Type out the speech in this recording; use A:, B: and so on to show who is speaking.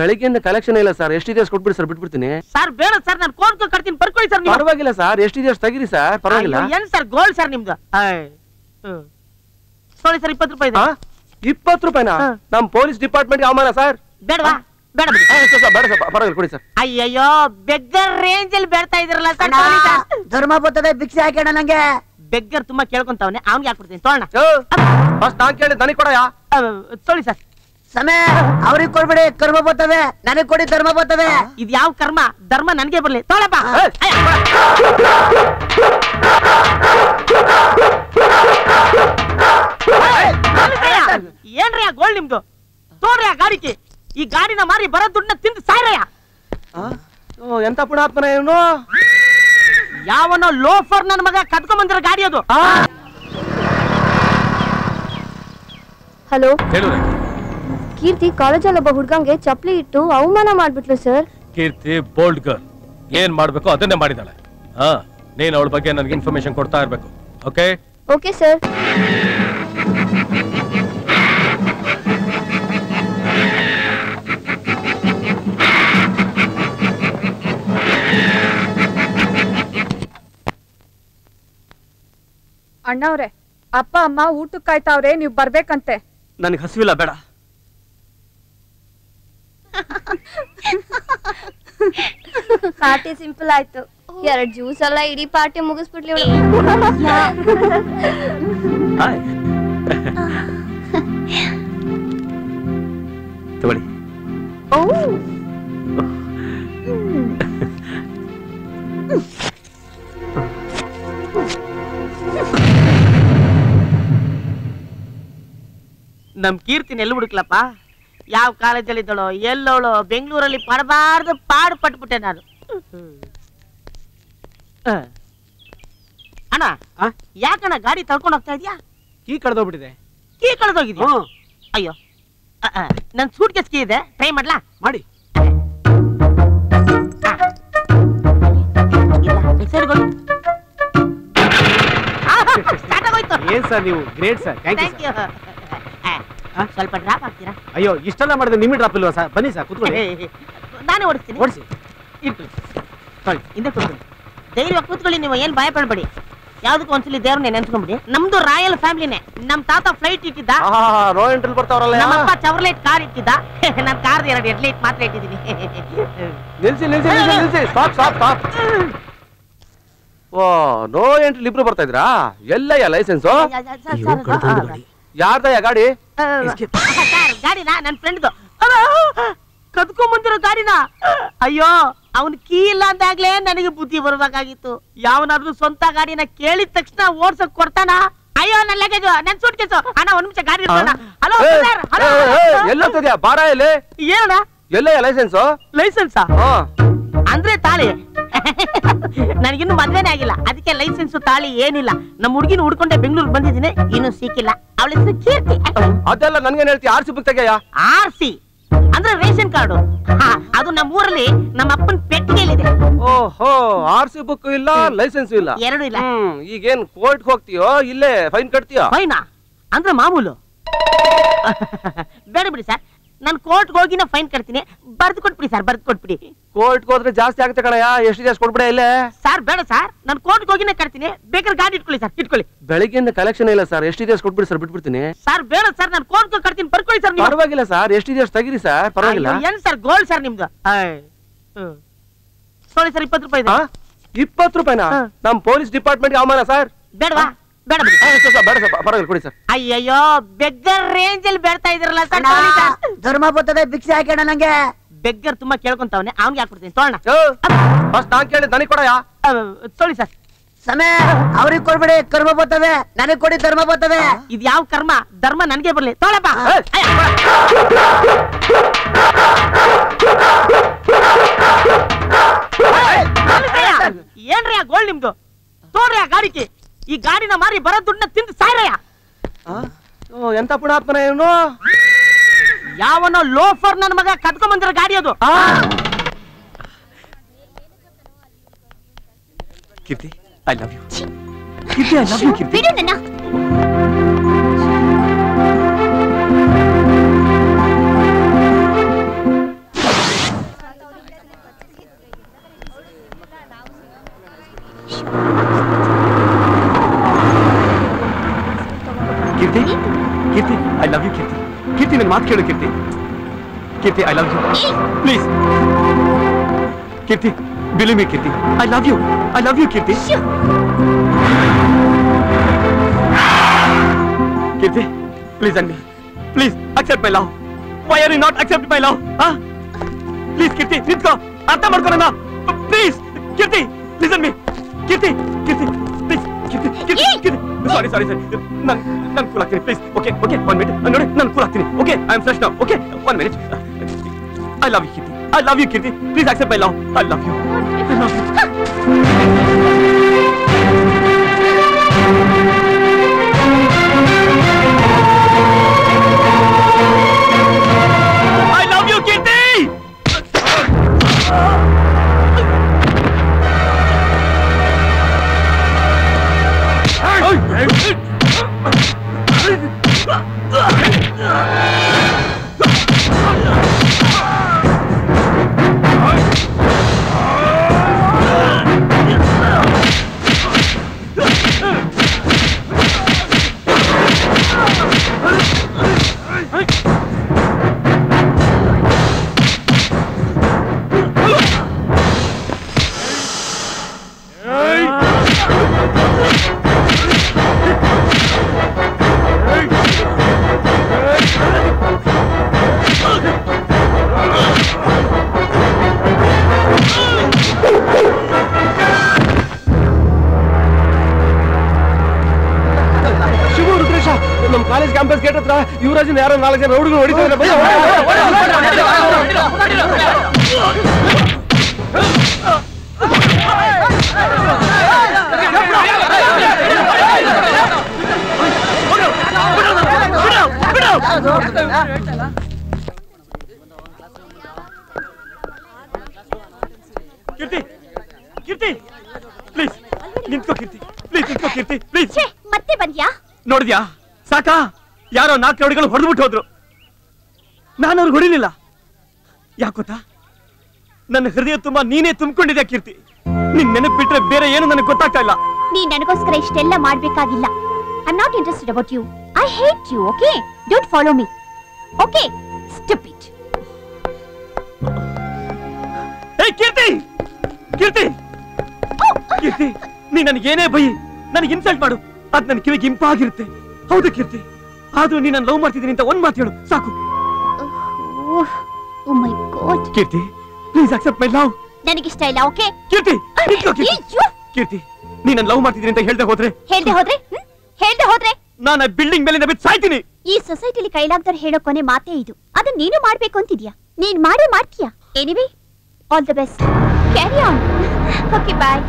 A: ಬೆಳಿಗ್ಗೆಯಿಂದ ಕಲೆಕ್ಷನ್ ಇಲ್ಲ ಸರ್. ಎಷ್ಟಿದೆ ಕೊಟ್ಬಿಡಿ ಸರ್, ಬಿಟ್ಬಿಡ್ತೀನಿ
B: ಸರ್. ಬೇಡ ಸರ್, ನಾನು ಕೋನ್ ಕಟ್ತೀನಿ, ಬರ್ಕೊಳ್ಳಿ ಸರ್.
A: ಪರವಾಗಿಲ್ಲ ಸರ್, ಎಷ್ಟಿದೆ ತೆಗಿರಿ ಸರ್, ಪರವಾಗಿಲ್ಲ.
B: ಏನ್ ಸರ್ ಗೋಲ್ಡ್ ಸರ್ ನಿಮ್ದು? ಸಾರಿ ಸರ್, 20 ರೂಪಾಯಿ ಇದೆ.
A: 20 ರೂಪಾಯಿನಾ? ನಮ್ ಪೊಲೀಸ್ ಡಿಪಾರ್ಟ್ಮೆಂಟ್ ಅವಮಾನ ಸರ್.
B: ಬೇಡವಾ? ಬೇಡ ಬಿಡಿ.
A: ಬೇಡ ಸರ್, ಪರವಾಗಿಲ್ಲ ಕೊಡಿ ಸರ್.
B: ಅಯ್ಯಯ್ಯೋ, ಬೆಗ್ಗರ್ ರೇಂಜ್ ಅಲ್ಲಿ ಬೇಡ್ತಾ ಇದ್ರಲ್ಲ ಸರ್.
C: ಧರ್ಮ ಬರ್ತದೆ, ಭಿಕ್ಷೆ ಹಾಕೋಣ ನಂಗೆ.
B: ಬೆಗ್ಗರ್ ತುಂಬಾ ಕೇಳ್ಕೊಂತವನೆ, ಅವ್ನಿಗೆ ಹಾಕ್ಬಿಡ್ತೀನಿ, ತೊಗೊಳ್ಳೋಣ.
A: ಫಸ್ಟ್ ನಾನ್ ಕೇಳಿ ನನಗೆ ಕೊಡಯ್ಯ.
B: ತೊಳಿ ಸರ್.
C: ಸಮಯ ಅವ್ರಿಗೆ ಕೊಡ್ಬೇಡಿ, ಕರ್ಮ ಬರ್ತದೆ. ನನಗೆ ಕೊಡಿ, ಧರ್ಮ ಬರ್ತದೆ.
B: ಇದು ಯಾವ ಕರ್ಮ? ಧರ್ಮ ನನ್ಗೆ ಬರ್ಲಿ, ತೊಗೊಳಪ್ಪ. ಏನ್ರಿ ಆ ಗೋಲ್ಡ್ ನಿಮ್ದು? ತೋಡ್ರಿ ಆ ಗಾಡಿಗೆ. ಈ ಗಾಡಿನ ಮಾರಿ ಬರೋ ದುಡ್ಡನ್ನ ತಿಂದು ಸಾಯ್ರಯ್ಯ.
A: ಎಂತ ಪುಣಾತ್ಮನ ಏನು?
B: ಯಾವನೋ ಲೋಫರ್ ನನ್ನ ಮಗ ಕದ್ಕೊಂಡ್ ಬಂದಿರೋ ಗಾಡಿ ಅದು.
D: ಹಲೋ, ಕೀರ್ತಿ ಕಾಲೇಜಲ್ಲಿ ಒಬ್ಬ ಹುಡ್ಗಂಗೆ ಚಪ್ಲಿ ಇಟ್ಟು ಅವಮಾನ ಮಾಡ್ಬಿಟ್ಲು ಸರ್.
E: ಕೀರ್ತಿ ಬೋಲ್ಡ್ ಗರ್ಲ್, ಏನ್ ಮಾಡ್ಬೇಕು ಅದನ್ನೇ ಮಾಡಿದಾಳೆ. ನೀನ್ ಅವಳ ಬಗ್ಗೆ ನನಗೆ ಇನ್ಫಾರ್ಮೇಶನ್ ಕೊಡ್ತಾ ಇರ್ಬೇಕು. ಓಕೆ?
D: Okay sir.
F: ಅಣ್ಣವ್ರೆ, ಅಪ್ಪ ಅಮ್ಮ ಊಟಕ್ಕೆ ಕಾಯ್ತಾವ್ರೆ, ನೀವ್ ಬರ್ಬೇಕಂತೆ.
A: ನನಗೆ ಹಸಿವಿಲ್ಲ, ಬೇಡ.
D: ಪಾರ್ಟಿ ಸಿಂಪಲ್ ಆಯ್ತು. 2 ಜ್ಯೂಸ್ ಅಲ್ಲ, ಇಡೀ ಪಾರ್ಟಿ ಮುಗಿಸ್ಬಿಡ್ಲಿ.
A: ತಗೊಳ್ಳಿ.
B: ನಮ್ ಕೀರ್ತಿನ ಎಲ್ಲಿ ಹುಡುಕ್ಲಪ್ಪ? ಯಾವ ಕಾಲೇಜಲ್ಲಿ ಇದ್ದಳೋ, ಎಲ್ಲವಳೋ? ಬೆಂಗಳೂರಲ್ಲಿ ಪಡಬಾರ್ದು ಪಾಡು ಪಟ್ಬಿಟ್ಟೆ ನಾನು. ಅಣ್ಣ, ಯಾಕಣ್ಣ ಗಾಡಿ ತಳ್ಕೊಂಡು ಹೋಗ್ತಾ ಇದೀಯಾ?
A: ಕೀ ಕಳೆದೋಗ್ಬಿಟ್ಟಿದೆ.
B: ಕೀ ಕಳೆದೋಗಿದ್ಯಾ? ಅಯ್ಯೋ, ನನ್ ಸೂಟ್ ಕೇಸ್ ಕೀ ಇದೆ, ಟ್ರೈ ಮಾಡ್ಲಾ?
A: ಮಾಡಿ. ಏನ್ ಸರ್ ನೀವು ಗ್ರೇಟ್ ಸರ್. Thank you.
B: ಸ್ವಲ್ಪ ಡ್ರಾಪ್ ಆಗ್ತೀರಾ?
A: ಅಯ್ಯೋ, ಇಷ್ಟೆಲ್ಲ ಮಾಡಿದ್ರೆ ನಿಮಗೆ ಡ್ರಾಪ್ ಇಲ್ವಾ ಸರ್? ಬನ್ನಿ ಸರ್, ಕೂತ್ಕೊಳ್ಳಿ.
B: ನಾನೇ ಓಡಿಸ್ತೀನಿ.
A: ಓಡಿಸಿ.
B: ಹಿಂದೆ ಕೂತ್ಕೊಳ್ಳಿ, ಧೈರ್ಯವಾಗಿ ಕೂತ್ಕೊಳ್ಳಿ. ನೀವು ಏನ್ ಭಯ ಪಡ್ಬೇಡಿ. ಯಾವ್ದಕ್ಕೂ ಒಂದ್ಸಲಿ ದೇವ್ರನ್ನೇ ನೆನ್ಸ್ಕೊಂಬಿಡಿ. ನಮ್ದು ರಾಯಲ್ ಫ್ಯಾಮಿಲಿನೇ. ನಮ್ ತಾತ ಫ್ಲೈಟ್ ಇಟ್ಟಿದ್ದ,
A: ರೋ ಎಂಟ್ರಿ ಬರ್ತಾವ್ರಲ್ಲ.
B: ನಮ್ಮಪ್ಪ ಚವರ್ಲೈಟ್ ಕಾರ್ ಇಟ್ಟಿದ್ದ, ನನ್ ಕಾರ್ದು 2 ಹೆಡ್ಲೈಟ್ ಮಾತ್ರ ಇಟ್ಟಿದ್ದೀನಿ.
A: ನಿಲ್ಸಿ ನಿಲ್ಸಿ ನಿಲ್ಸಿ ನಿಲ್ಸಿ. Stop stop stop. Oh, no entry ಇಬ್ರು ಬರ್ತಾ ಇದ್ರಾ? ಎಲ್ಲಯ್ಯ ಲೈಸೆನ್ಸು? ಯಾರ್ದಯ್ಯ ಗಾಡಿ?
B: ಗಾಡಿನ ನನ್ ಫ್ರೆಂಡ್ದು. ಕದ್ಕೊಂಡ್ ಬಂದಿರೋ ಗಾಡಿನ. ಅಯ್ಯೋ, ಅವನ್ ಕೀ ಇಲ್ಲ ಅಂದಾಗ್ಲೇ ನನಗೆ ಬುದ್ಧಿ ಬರ್ಬೇಕಾಗಿತ್ತು. ಯಾವನಾದ್ರೂ ಸ್ವಂತ ಗಾಡಿನ ಕೇಳಿದ ತಕ್ಷಣ ಓಡ್ಸಕ್ ಕೊಡ್ತಾನ? ಅಯ್ಯೋ, ನನ್ನ ಲಗೇಜ್, ನನ್ ಸೂಟ್ ಕೇಸು. ಅಣ್ಣ, 1 ನಿಮಿಷ ಗಾಡಿ ಇರ್ತಾನ. ಹಲೋ
A: ಎಲ್ಲೋಗ್ತದ್ಯಾ? ಬಾರ ಇಲ್ಲಿ.
B: ಏನಣ್ಣ?
A: ಎಲ್ಲಯ್ಯ ಲೈಸೆನ್ಸು?
B: ಲೈಸೆನ್ಸಾ? ಅಂದ್ರೆ ತಾಳಿ. ನನಗಿನ್ನು ಮದ್ವೆನೇ ಆಗಿಲ್ಲ, ಅದಕ್ಕೆ ಲೈಸೆನ್ಸ್ ತಾಳಿ ಏನಿಲ್ಲ. ನಮ್ಮ ಹುಡುಗಿನ ಹುಡ್ಕೊಂಡೆ ಬೆಂಗಳೂರಿಗೆ ಬಂದಿದ್ದೀನಿ, ಇನ್ನು ಸಿಕ್ಕಿಲ್ಲ. ಅವಳ ಹೆಸರು ಕೀರ್ತಿ.
A: ಅದೆಲ್ಲ ನನ್ಗೇನ್ ಹೇಳ್ತಿ? RC ಬುಕ್ ತೆಗೆಯ.
B: RC ಅಂದ್ರೆ ರೇಷನ್ ಕಾರ್ಡು. ಅದು ನಮ್ಮ ಊರಲ್ಲಿ ನಮ್ಮ ಅಪ್ಪನ ಪೆಟ್ಟಿಗೆಲಿದೆ.
A: ಓಹೋ, RC ಬುಕ್ ಇಲ್ಲ, ಲೈಸೆನ್ಸ್ ಇಲ್ಲ,
B: ಎರಡು ಇಲ್ಲ.
A: ಈಗೇನ್ ಕೋರ್ಟ್ ಹೋಗ್ತೀಯೋ ಇಲ್ಲೇ ಫೈನ್ ಕಟ್ತೀಯೋ?
B: ಫೈನಾ ಅಂದ್ರೆ ಮಾಮೂಲು. ಬೇಡ ಬಿಡಿ ಸರ್, ನಾನು ಕೋರ್ಟ್ಗೆ ಹೋಗಿನ ಫೈನ್ ಕಟ್ತೀನಿ. ಬರ್ದು ಕೊಟ್ಬಿಡಿ ಸರ್, ಬರ್ದು ಕೊಟ್ಬಿಡಿ.
A: ಕೋರ್ಟ್ಗೆ ಹೋದ್ರೆ ಜಾಸ್ತಿ ಆಗುತ್ತೆ ಕಣಯ್ಯ. ಎಷ್ಟಿದೆ ಅಷ್ಟು ಕೊಟ್ಬಿಡ ಇಲ್ಲೇ.
B: ಸರ್ ಬೇಡ ಸರ್, ನಾನು ಕೋರ್ಟ್ಗೆ ಹೋಗಿನ ಕಟ್ತೀನಿ. ಬೇಕಾದ್ರೆ ಗಾಡಿ ಇಟ್ಕೊಳ್ಳಿ ಸರ್, ಇಟ್ಕೊಳ್ಳಿ.
A: ಬೆಳಿಗ್ಗೆಯಿಂದ ಕಲೆಕ್ಷನ್ ಇಲ್ಲ ಸರ್. ಎಷ್ಟಿದೆ ಅಷ್ಟು ಕೊಟ್ಬಿಡಿ ಸರ್, ಬಿಟ್ಬಿಡ್ತೀನಿ.
B: ಸರ್ ಬೇಡ ಸರ್, ನಾನು ಕೋರ್ಟ್ಗೆ ಕಟ್ತೀನಿ, ಬರ್ಕೊಳ್ಳಿ ಸರ್.
A: ಪರವಾಗಿಲ್ಲ ಸರ್, ಎಷ್ಟಿದೆ ಅಷ್ಟು ತೆಗಿರಿ ಸರ್, ಪರವಾಗಿಲ್ಲ.
B: ಏನ್ ಸರ್ ಗೋಲ್ಡ್ ಸರ್ ನಿಮ್ದು? ಸಾರಿ ಸರ್, 20 ರೂಪಾಯಿ ಇದೆ.
A: 20 ರೂಪಾಯಿನಾ? ನಮ್ ಪೊಲೀಸ್ ಡಿಪಾರ್ಟ್ಮೆಂಟ್ ಅವಮಾನ ಸರ್.
B: ಬೇಡವಾ? ಬೇಡ ಬಿಡಿ.
A: ಬೇಡ ಸರ್, ಪರವಾಗಿಲ್ಲ ಕೊಡಿ ಸರ್.
B: ಅಯ್ಯಯ್ಯೋ, ಬೆಗ್ಗರ್ ರೇಂಜ್ ಅಲ್ಲಿ ಬೇಡ್ತಾ ಇದ್ರಲ್ಲ ಸರ್.
C: ಧರ್ಮ ಬರ್ತದೆ, ಭಿಕ್ಷೆ ಹಾಕೋಣ ನಂಗೆ.
B: ಬೆಗ್ಗರ್ ತುಂಬಾ ಕೇಳ್ಕೊಂತವನೆ, ಅವ್ನಿಗೆ ಹಾಕ್ಬಿಡ್ತೀನಿ, ತೊಗೊಳ್ಳೋಣ.
A: ಫಸ್ಟ್ ನಾನ್ ಕೇಳಿ ನನಗೆ ಕೊಡಯ್ಯ.
B: ತೊಳಿ ಸರ್.
C: ಸಮಯ ಅವ್ರಿಗೆ ಕೊಡ್ಬೇಡಿ, ಕರ್ಮ ಬರ್ತದೆ. ನನಗೆ ಕೊಡಿ, ಧರ್ಮ ಬರ್ತದೆ.
B: ಇದು ಯಾವ ಕರ್ಮ? ಧರ್ಮ ನನ್ಗೆ ಬರ್ಲಿ, ತೊಗೊಳಪ್ಪ. ಏನ್ರಿ ಆ ಗೋಲ್ಡ್ ನಿಮ್ದು? ತೋಡ್ರಿ ಆ ಗಾಡಿಗೆ. ಈ ಗಾಡಿನ ಮಾರಿ ಬರೋ ದುಡ್ಡನ್ನ ತಿಂದು ಸಾಯ್ರಯ್ಯ.
A: ಎಂತ ಪುಣಾತ್ಮನ ಏನು?
B: ಯಾವನೋ ಲೋಫರ್ ನನ್ನ ಮಗ ಕದ್ಕೊಂಡ್ ಬಂದಿರೋ ಗಾಡಿ ಅದು.
A: Keerthi, I love you. Keerthi, I love you. Keerthi,
D: ಬಿಡು ನನ್ನ.
A: ಕೇಳು Keerthi. Keerthi, I love you. Please Keerthi, believe me Keerthi, I love you. I love you Keerthi. Keerthi, please ಅನ್ಮಿ. Please accept my love. Why are you not accept my love? Please Keerthi, ನಿಂತ್ಕೋ, ಅರ್ಥ ಮಾಡ್ಕೊಳ್ಳೋಣ. Please Keerthi, listen me. Keerthi, Keerthi, please Keerthi, Keerthi, Keerthi. Sorry sorry ಸರಿ, ನಾನು cool ಆಗ್ತೀನಿ please. Okay okay, 1 minute ನೋಡಿ, ನಾನು cool ಆಗ್ತೀನಿ. Okay, I am fresh now. Okay, 1 minute. I love you Keerthi. I love you Kirti. Please accept my love. I love you. I love you. I love you, Kirti! ನಮ್ಮ college campus gate ಹತ್ರ ಯುವರಾಜನ್ ಯಾರೋ 4 ಜನ ಹುಡುಗರು ಹೊಡಿತಾರೆ. ಕೀರ್ತಿ, Keerthi, please ನಿಂತ್ಕೋ ಕೀರ್ತಿ. Please ನಿಂತ್ಕೋ ಕೀರ್ತಿ, please.
D: ಮತ್ತೆ ಬಂದ್ಯಾ?
A: ನೋಡಿದ್ಯಾ? ಸಾಕಾ? ಯಾರೋ 4 ರೌಡಿಗಳು ಹೊಡೆದ್ಬಿಟ್ಟು ಹೋದ್ರು. ನಾನು ಅವ್ರಿಗೆ ಹೊಡಿಲಿಲ್ಲ. ಯಾಕೋತಾ? ನನ್ನ ಹೃದಯ ತುಂಬಾ ನೀನೇ ತುಂಬಿಕೊಂಡಿದ್ಯಾ ಕೀರ್ತಿ. ನಿನ್ ನೆನಪು ಬಿಟ್ರೆ ಬೇರೆ ಏನು ನನಗೆ ಗೊತ್ತಾಗ್ತಾ ಇಲ್ಲ.
D: ನೀನ್ ನನಗೋಸ್ಕರ ಇಷ್ಟೆಲ್ಲ ಮಾಡ್ಬೇಕಾಗಿಲ್ಲ. I not interested about you. I hate you. Okay, don't follow me. Okay, stupid.
A: ಏ ಕೀರ್ತಿ, ಕೀರ್ತಿ, ಕೀರ್ತಿ, ನೀ ನನಗೇನೇ ಬೈ, ನನಗೆ ಇನ್ಸಲ್ಟ್ ಮಾಡು, ಅದ್ ನನ್ನ ಕಿವಿಗೆ ಇಂಪಾಗಿರುತ್ತೆ. ಹೌದು ಕೀರ್ತಿ, ಆದ್ರೂ ನೀ ನಾನು ಲವ್ ಮಾಡ್ತಿದ್ದೀನಿ ಅಂತ 1 ಮಾತು ಹೇಳು ಸಾಕು.
D: Oh my God.
A: Keerthi, please accept my love.
D: ನನಗಿಷ್ಟ ಇಲ್ಲ. ಓಕೆ
A: ಕೀರ್ತಿ, ಕೀರ್ತಿ, ನೀ ನನ್ನ ಲವ್ ಮಾಡ್ತಿದ್ದೀನಿ ಅಂತ ಹೇಳ್ದೆ ಹೋದ್ರೆ ನಾನು ಬಿಲ್ಡಿಂಗ್ ಮೇಲಿಂದ ಬಿದ್ದು ಸಾಯ್ತೀನಿ.
D: ಈ ಸೊಸೈಟಿಲಿ ಕೈಲಾಗ್ದವ್ರು ಹೇಳೋ ಕೊನೆ ಮಾತೇ ಇದು. ಅದನ್ನ ನೀನು ಮಾಡ್ಬೇಕು ಅಂತಿದ್ಯಾ? ನೀನ್ ಮಾಡ್ತೀಯಾ? Anyway, all the best. Carry on. Okay, bye.